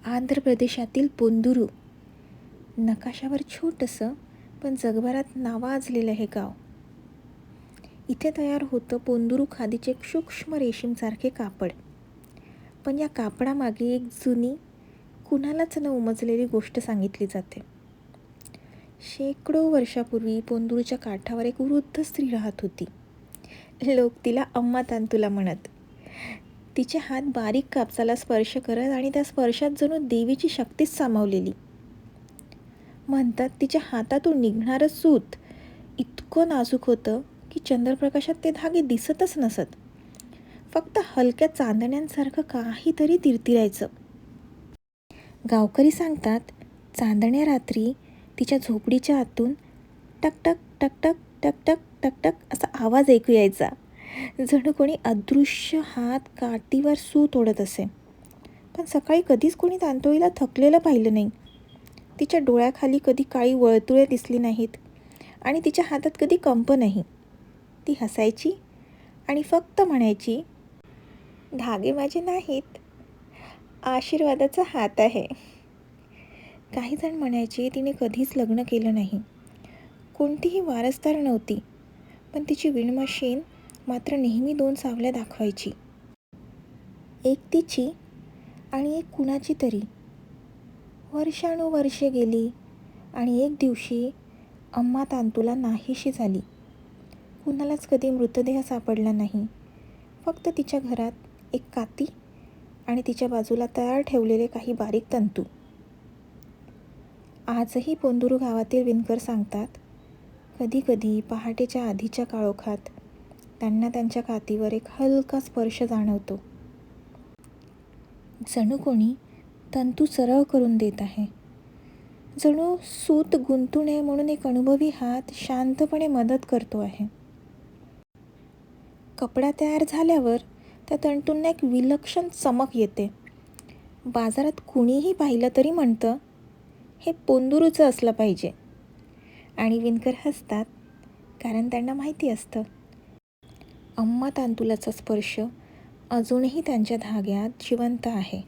आंध्र प्रदेशातील पोंदुरू, नकाशावर छोटंसं पण जगभरात नावाजलेलं हे गाव. इथे तयार होतं पोंदुरू खादीचे सूक्ष्म रेशीमसारखे कापड. पण या कापडामागे एक जुनी, कुणालाच न उमजलेली गोष्ट सांगितली जाते. शेकडो वर्षापूर्वी पोंदुरूच्या काठावर एक वृद्ध स्त्री राहत होती. लोक तिला अम्मा तांतुला म्हणत. तिचे हात बारीक कापसाला स्पर्श करत आणि त्या स्पर्शात जणू देवीची शक्तीच सामावलेली. म्हणतात तिच्या हातातून निघणारं सूत इतकं नाजूक होतं की चंद्रप्रकाशात ते धागे दिसतच नसत. फक्त हलक्या चांदण्यांसारखं काहीतरी तिरतिरायचं. गावकरी सांगतात चांदण्या रात्री तिच्या झोपडीच्या आतून टकटक टकटक टकटक टकटक असा आवाज ऐकू यायचा, जणू कोणी अदृश्य हात काठीवर सूत ओढत असे. पण सकाळी कधीच कोणी तांतोळीला थकलेलं पाहिलं नाही. तिच्या डोळ्याखाली कधी काळी वर्तुळे दिसली नाहीत आणि तिच्या हातात कधी कंप नाही. ती हसायची आणि फक्त म्हणायची, धागे माझे नाहीत, आशीर्वादाचा हात आहे. काही जण म्हणायचे तिने कधीच लग्न केलं नाही, कोणतीही वारसदार नव्हती, पण तिची विणमशीन मात्र नेहमी 2 सावल्या दाखवायची. एक तिची आणि एक कुणाची तरी. वर्षानुवर्षे गेली आणि एक दिवशी अम्मा तांतुला नाहीशी झाली. कुणालाच कधी मृतदेह सापडला नाही. फक्त तिच्या घरात एक काती आणि तिच्या बाजूला तयार ठेवलेले काही बारीक तंतू. आजही पोंदुरू गावातील विणकर सांगतात, कधी कधी पहाटेच्या आधीच्या काळोखात त्यांना त्यांच्या कातीवर एक हलका स्पर्श जाणवतो. जणू कोणी तंतू सरळ करून देत आहे. जणू सूत गुंतू नये म्हणून एक अनुभवी हात शांतपणे मदत करतो आहे. कपडा तयार झाल्यावर त्या तंतूंना एक विलक्षण चमक येते. बाजारात कुणीही पाहिलं तरी म्हणतं, हे पोंदुरूचं असलं पाहिजे. आणि विणकर हसतात, कारण त्यांना माहिती असतं अम्मा तांतुलाचा स्पर्श अजूनही त्यांच्या धाग्यात जिवंत आहे.